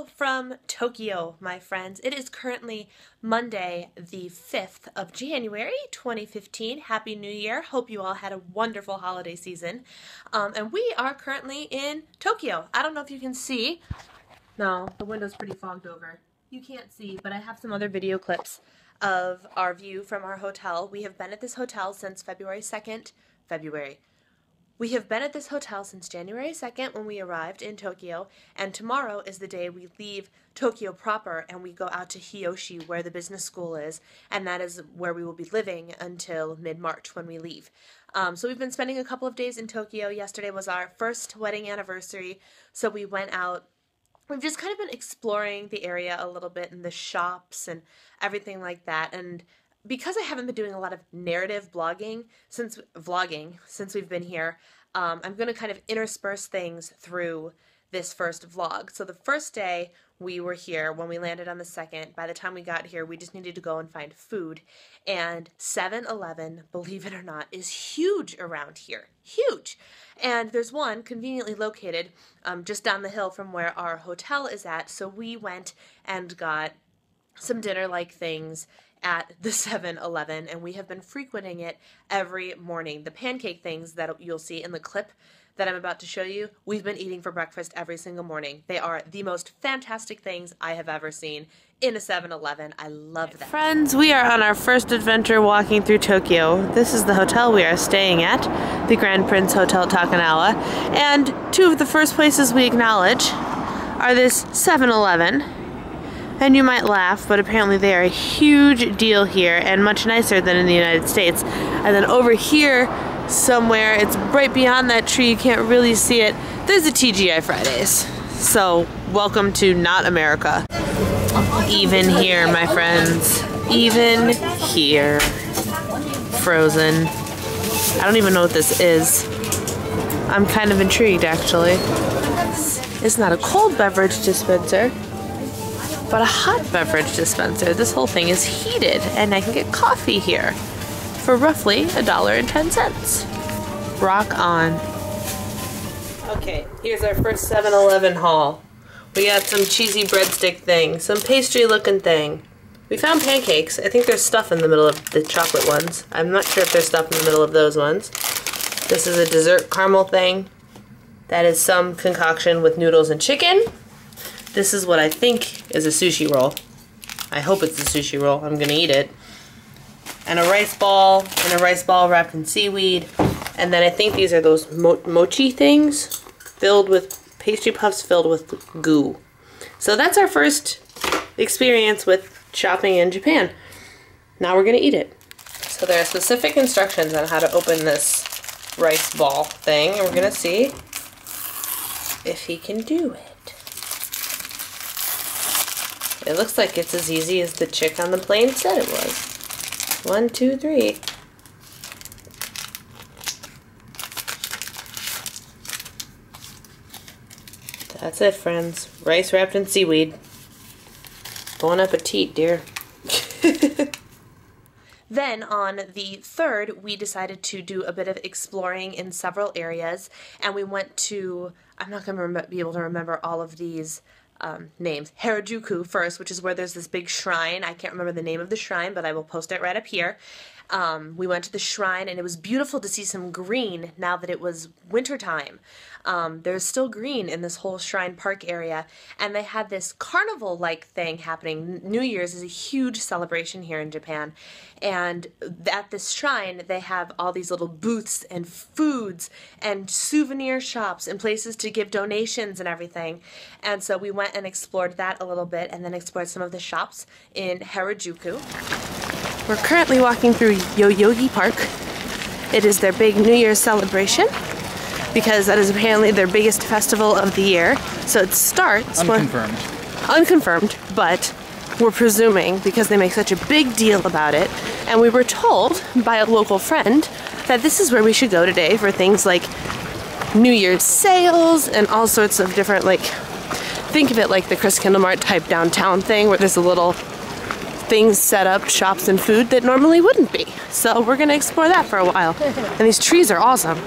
Hello from Tokyo, my friends. It is currently Monday, the 5th of January, 2015. Happy New Year. Hope you all had a wonderful holiday season. And we are currently in Tokyo. I don't know if you can see. No, the window's pretty fogged over. You can't see, but I have some other video clips of our view from our hotel. We have been at this hotel since February 2nd. We have been at this hotel since January 2nd when we arrived in Tokyo, and tomorrow is the day we leave Tokyo proper and we go out to Hiyoshi where the business school is, and that is where we will be living until mid-March when we leave. So we've been spending a couple of days in Tokyo. Yesterday was our first wedding anniversary, so we went out. We've just kind of been exploring the area a little bit and the shops and everything like that, and because I haven't been doing a lot of narrative vlogging since we've been here, I'm going to kind of intersperse things through this first vlog. So the first day we were here, when we landed on the 2nd, by the time we got here, we just needed to go and find food. And 7-Eleven, believe it or not, is huge around here. Huge! And there's one conveniently located just down the hill from where our hotel is at. So we went and got some dinner-like things at the 7-Eleven, and we have been frequenting it every morning. The pancake things that you'll see in the clip that I'm about to show you, we've been eating for breakfast every single morning. They are the most fantastic things I have ever seen in a 7-Eleven. I love them. Friends, we are on our first adventure walking through Tokyo. This is the hotel we are staying at, the Grand Prince Hotel Takanawa, and two of the first places we acknowledge are this 7-Eleven. And you might laugh, but apparently they are a huge deal here and much nicer than in the United States. And then over here, somewhere, it's right beyond that tree, you can't really see it, there's a TGI Fridays. So, welcome to not America. Even here, my friends. Even here. Frozen. I don't even know what this is. I'm kind of intrigued, actually. It's not a cold beverage dispenser, but a hot beverage dispenser. This whole thing is heated, and I can get coffee here for roughly $1.10. Rock on. Okay, here's our first 7-Eleven haul. We got some cheesy breadstick thing, some pastry looking thing. We found pancakes. I think there's stuff in the middle of the chocolate ones. I'm not sure if there's stuff in the middle of those ones. This is a dessert caramel thing. That is some concoction with noodles and chicken. This is what I think is a sushi roll. I hope it's a sushi roll. I'm gonna eat it. And a rice ball, wrapped in seaweed. And then I think these are those mochi things filled with pastry puffs filled with goo. So that's our first experience with shopping in Japan. Now we're gonna eat it. So there are specific instructions on how to open this rice ball thing, and we're gonna see if he can do it. It looks like it's as easy as the chick on the plane said it was. 1, 2, 3. That's it, friends. Rice wrapped in seaweed. Bon appetit, dear. Then on the 3rd, we decided to do a bit of exploring in several areas, and we went to, I'm not going to be able to remember all of these names. Harajuku first, which is where there's this big shrine. I can't remember the name of the shrine, but I will post it right up here. We went to the shrine, and it was beautiful to see some green now that it was wintertime. There's still green in this whole shrine park area, and they had this carnival-like thing happening. New Year's is a huge celebration here in Japan, and at this shrine they have all these little booths and foods and souvenir shops and places to give donations and everything. And so we went and explored that a little bit, and then explored some of the shops in Harajuku. We're currently walking through Yoyogi Park. It is their big New Year's celebration, because that is apparently their biggest festival of the year. So it starts unconfirmed, but we're presuming because they make such a big deal about it. And we were told by a local friend that this is where we should go today for things like New Year's sales and all sorts of different, like, think of it like the Chris Kindle Mart type downtown thing where there's a little things set up, shops and food that normally wouldn't be. So we're gonna explore that for a while. And these trees are awesome.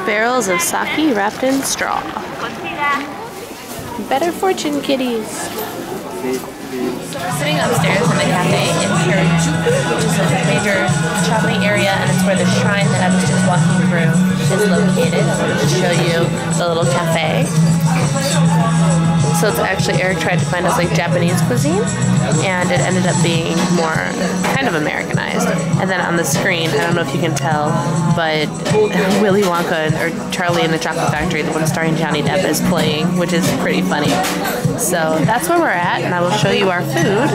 Barrels of sake wrapped in straw. Better fortune, kitties. So we're sitting upstairs in the cafe in Harajuku, which is a major shopping area, and it's where the shrine that I was just walking through is located. I wanted to show you the little cafe. So it's actually, Eric tried to find us like Japanese cuisine, and it ended up being more kind of Americanized. And then on the screen, I don't know if you can tell, but Willy Wonka or Charlie and the Chocolate Factory, the one starring Johnny Depp, is playing, which is pretty funny. So that's where we're at, and I will show you our food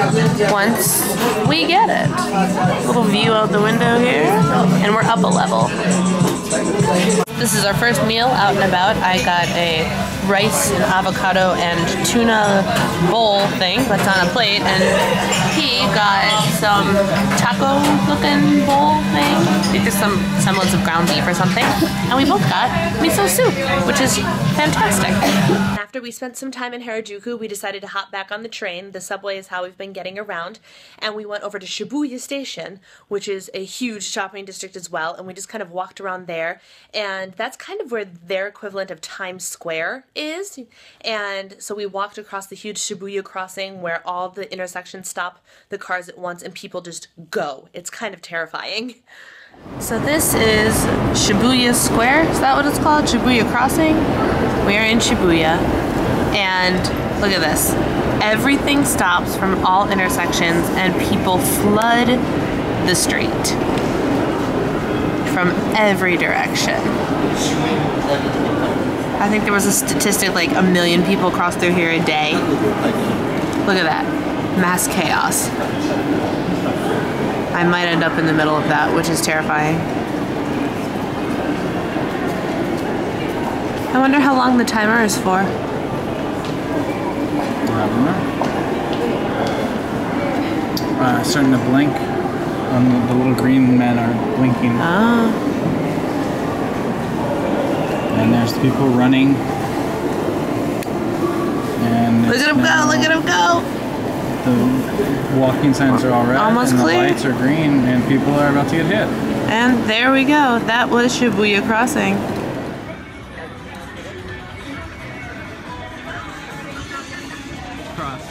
once we get it. Little view out the window here, and we're up a level. This is our first meal out and about. I got a rice and avocado and tuna bowl thing that's on a plate, and he got some taco looking bowl thing. It's just some semblance of ground beef or something. And we both got miso soup, which is fantastic. After we spent some time in Harajuku, we decided to hop back on the train. The subway is how we've been getting around, and we went over to Shibuya Station, which is a huge shopping district as well, and we just kind of walked around there, and that's kind of where their equivalent of Times Square is. And so we walked across the huge Shibuya Crossing where all the intersections stop the cars at once and people just go. It's kind of terrifying. So this is Shibuya Square, is that what it's called? Shibuya Crossing? We are in Shibuya, and look at this. Everything stops from all intersections and people flood the street from every direction. I think there was a statistic like 1 million people cross through here a day. Look at that. Mass chaos. I might end up in the middle of that, which is terrifying. I wonder how long the timer is for. I don't know. Starting to blink. The little green men are blinking. Oh. And there's people running. And look at him go! Look at him go! The walking signs are all red, almost and clear. The lights are green, and people are about to get hit. And there we go. That was Shibuya Crossing. Cross.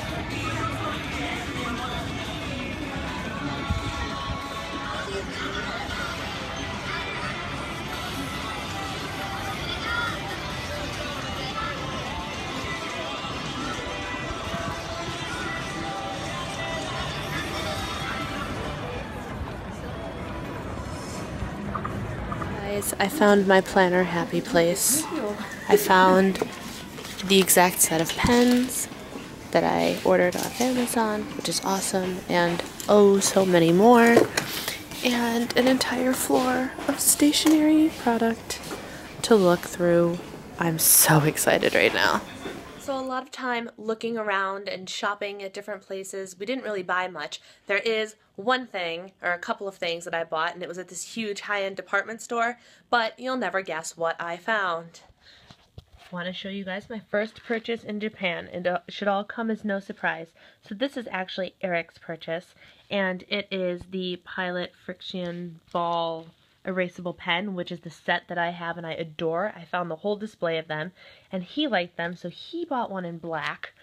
I found my planner happy place. I found the exact set of pens that I ordered off Amazon, which is awesome, and oh so many more, and an entire floor of stationery product to look through. I'm so excited right now. So a lot of time looking around and shopping at different places. We didn't really buy much. There is one thing, or a couple of things that I bought, and it was at this huge high-end department store, but you'll never guess what I found. I want to show you guys my first purchase in Japan, and it should all come as no surprise. So this is actually Eric's purchase, and it is the Pilot Friction Ball erasable pen, which is the set that I have and I adore. I found the whole display of them, and he liked them, so he bought one in black.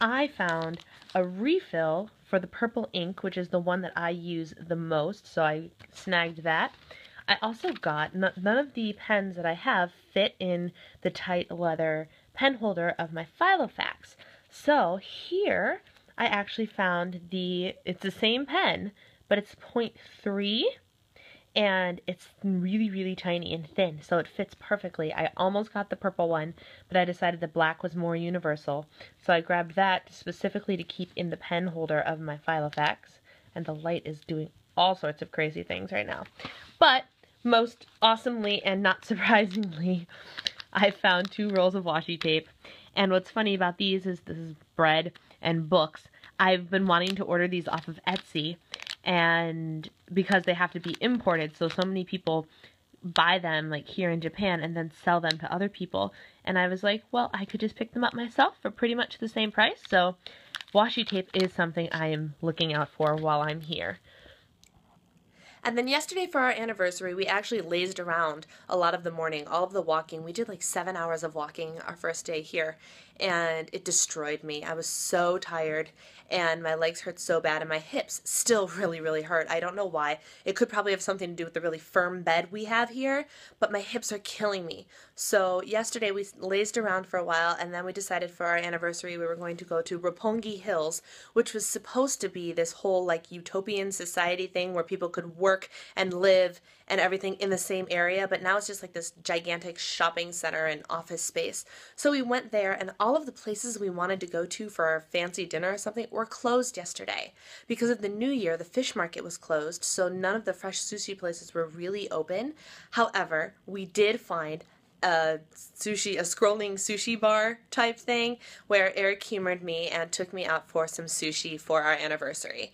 I found a refill for the purple ink, which is the one that I use the most, so I snagged that. I also got, none of the pens that I have fit in the tight leather pen holder of my Filofax. So here I actually found it's the same pen, but it's 0.3, and it's really, really tiny and thin, so it fits perfectly. I almost got the purple one, but I decided the black was more universal, so I grabbed that specifically to keep in the pen holder of my Filofax, and the light is doing all sorts of crazy things right now. But most awesomely and not surprisingly, I found 2 rolls of washi tape, and what's funny about these is this is bread and books. I've been wanting to order these off of Etsy, and because they have to be imported, so many people buy them like here in Japan and then sell them to other people, and I was like, well, I could just pick them up myself for pretty much the same price. So washi tape is something I am looking out for while I'm here. And then yesterday for our anniversary, we actually lazed around a lot of the morning, all of the walking. We did like 7 hours of walking our first day here, and it destroyed me. I was so tired, and my legs hurt so bad, and my hips still really, really hurt. I don't know why. It could probably have something to do with the really firm bed we have here, but my hips are killing me. So yesterday we lazed around for a while, and then we decided for our anniversary we were going to go to Roppongi Hills, which was supposed to be this whole like utopian society thing where people could work and live and everything in the same area, but now it's just like this gigantic shopping center and office space. So we went there, and all of the places we wanted to go to for our fancy dinner or something were closed yesterday. Because of the new year, the fish market was closed, so none of the fresh sushi places were really open. However, we did find a scrolling sushi bar type thing where Eric humored me and took me out for some sushi for our anniversary.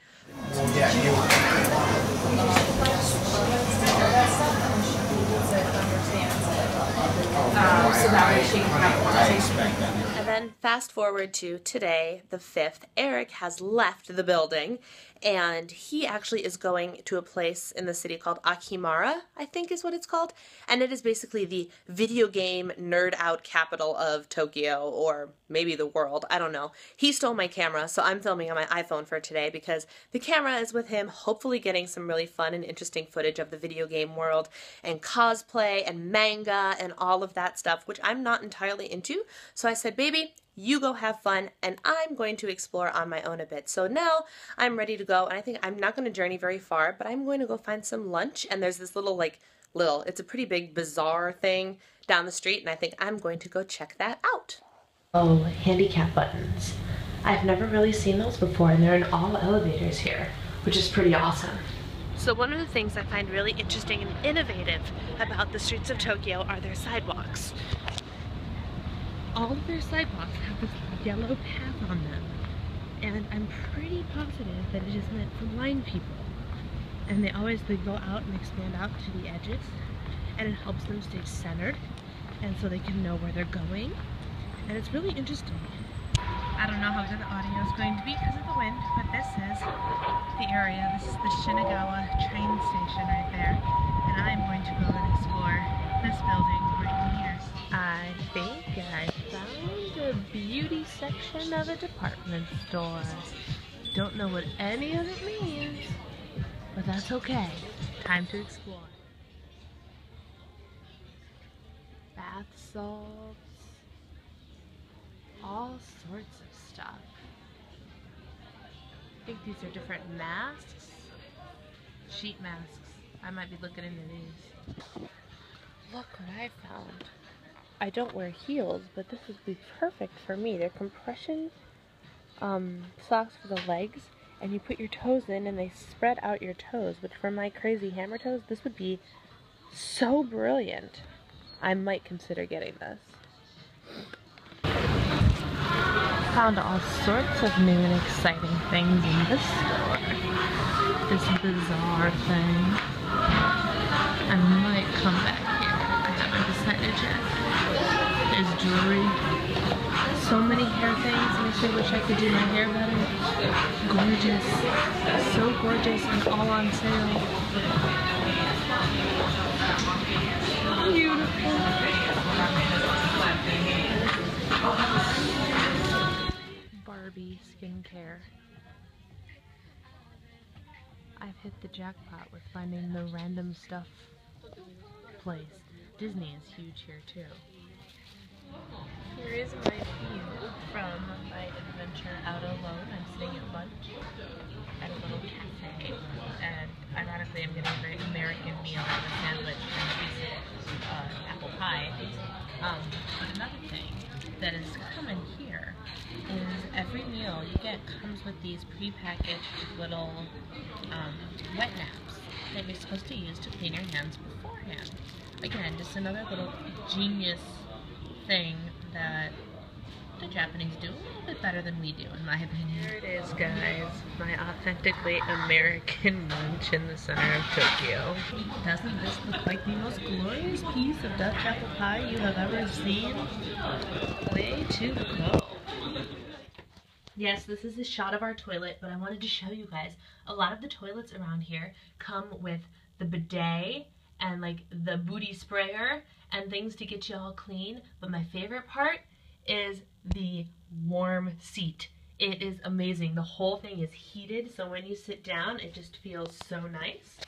And then fast forward to today, the 5th, Eric has left the building, and he actually is going to a place in the city called Akimara, I think is what it's called, and it is basically the video game nerd out capital of Tokyo, or maybe the world, I don't know. He stole my camera, so I'm filming on my iPhone for today because the camera is with him, hopefully getting some really fun and interesting footage of the video game world and cosplay and manga and all of that stuff, which I'm not entirely into. So I said, baby, you go have fun, and I'm going to explore on my own a bit. So now I'm ready to go, and I think I'm not going to journey very far, but I'm going to go find some lunch, and there's this it's a pretty big bazaar thing down the street, and I think I'm going to go check that out. Oh, handicap buttons. I've never really seen those before, and they're in all elevators here, which is pretty awesome. So one of the things I find really interesting and innovative about the streets of Tokyo are their sidewalks. All of their sidewalks have this yellow path on them, and I'm pretty positive that it is meant for blind people. And they go out and expand out to the edges, and it helps them stay centered, and so they can know where they're going, and it's really interesting. I don't know how good the audio is going to be because of the wind, but this is the area. This is the Shinagawa train station right there, and I'm going to go and explore this building right here. I think I found a beauty section of a department store. Don't know what any of it means, but that's okay. Time to explore. Bath salts. All sorts of stuff. I think these are different masks. Sheet masks. I might be looking into these. Look what I found. I don't wear heels, but this would be perfect for me. They're compression socks for the legs, and you put your toes in and they spread out your toes, but for my crazy hammer toes, this would be so brilliant. I might consider getting this. Found all sorts of new and exciting things in this store. This bizarre thing. I might come back here. I haven't decided yet. There's jewelry. So many hair things. Makes me wish I could do my hair better. Gorgeous. So gorgeous and all on sale. Beautiful. Barbie skincare. I've hit the jackpot with finding the random stuff place. Disney is huge here too. Here is my view from my adventure out alone. I'm sitting at lunch at a little cafe, and ironically I'm getting a very American meal with a sandwich and a piece of apple pie. But another thing that is common here is every meal you get comes with these pre-packaged little wet naps that you're supposed to use to clean your hands beforehand. Again, just another little genius thing that the Japanese do a little bit better than we do, in my opinion. Here it is, guys. My authentically American lunch in the center of Tokyo. Doesn't this look like the most glorious piece of Dutch apple pie you have ever seen? Way to go. Yes, this is a shot of our toilet, but I wanted to show you guys, a lot of the toilets around here come with the bidet and like the booty sprayer and things to get you all clean. But my favorite part is the warm seat. It is amazing. The whole thing is heated, so when you sit down, it just feels so nice.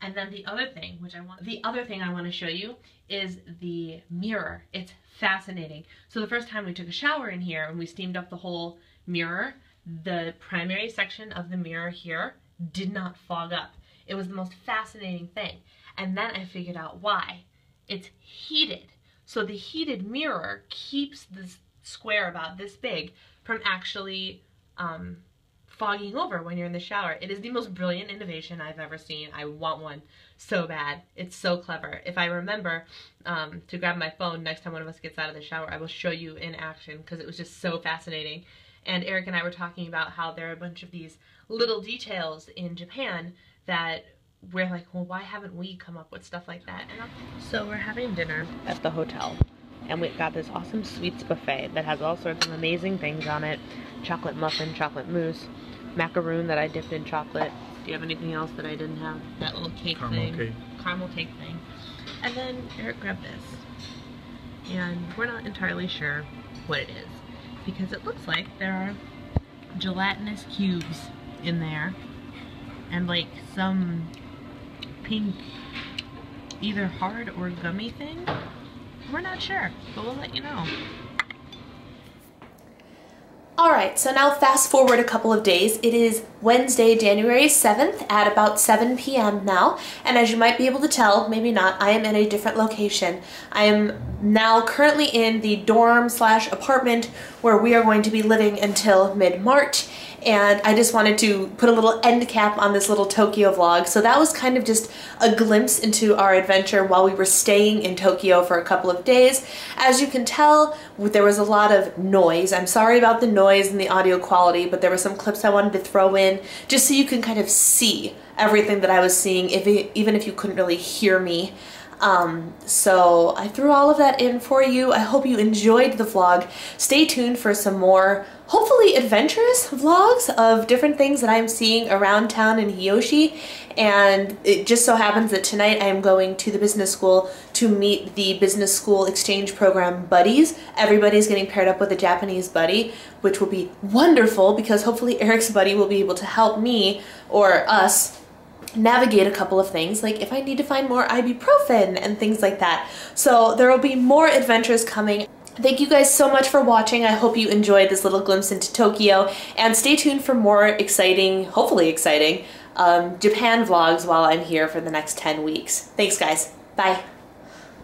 And then the other thing I want to show you is the mirror. It's fascinating. So the first time we took a shower in here and we steamed up the whole mirror, the primary section of the mirror here did not fog up. It was the most fascinating thing. And then I figured out why. It's heated. So the heated mirror keeps this square about this big from actually fogging over when you're in the shower. It is the most brilliant innovation I've ever seen. I want one so bad. It's so clever. If I remember to grab my phone next time one of us gets out of the shower, I will show you in action because it was just so fascinating. And Eric and I were talking about how there are a bunch of these little details in Japan that we're like, well, why haven't we come up with stuff like that? So we're having dinner at the hotel, and we've got this awesome sweets buffet that has all sorts of amazing things on it. Chocolate muffin, chocolate mousse, macaroon that I dipped in chocolate. Do you have anything else that I didn't have? That little cake thing. Caramel cake thing. And then Eric grabbed this. And we're not entirely sure what it is, because it looks like there are gelatinous cubes in there and like some pink either hard or gummy thing. We're not sure, but we'll let you know. Alright, so now fast forward a couple of days. It is Wednesday, January 7th at about 7 p.m. now, and as you might be able to tell, maybe not, I am in a different location. I am now currently in the dorm/apartment where we are going to be living until mid-March, and I just wanted to put a little end cap on this little Tokyo vlog. So that was kind of just a glimpse into our adventure while we were staying in Tokyo for a couple of days. As you can tell, there was a lot of noise. I'm sorry about the noise and the audio quality, but there were some clips I wanted to throw in just so you can kind of see everything that I was seeing, even if you couldn't really hear me. So I threw all of that in for you. I hope you enjoyed the vlog. Stay tuned for some more, hopefully adventurous vlogs of different things that I'm seeing around town in Hiyoshi. And it just so happens that tonight I am going to the business school to meet the business school exchange program buddies. Everybody's getting paired up with a Japanese buddy, which will be wonderful because hopefully Eric's buddy will be able to help me or us navigate a couple of things, like if I need to find more ibuprofen and things like that. So there will be more adventures coming. Thank you guys so much for watching. I hope you enjoyed this little glimpse into Tokyo, and stay tuned for more exciting, hopefully exciting, Japan vlogs while I'm here for the next 10 weeks. Thanks guys. Bye.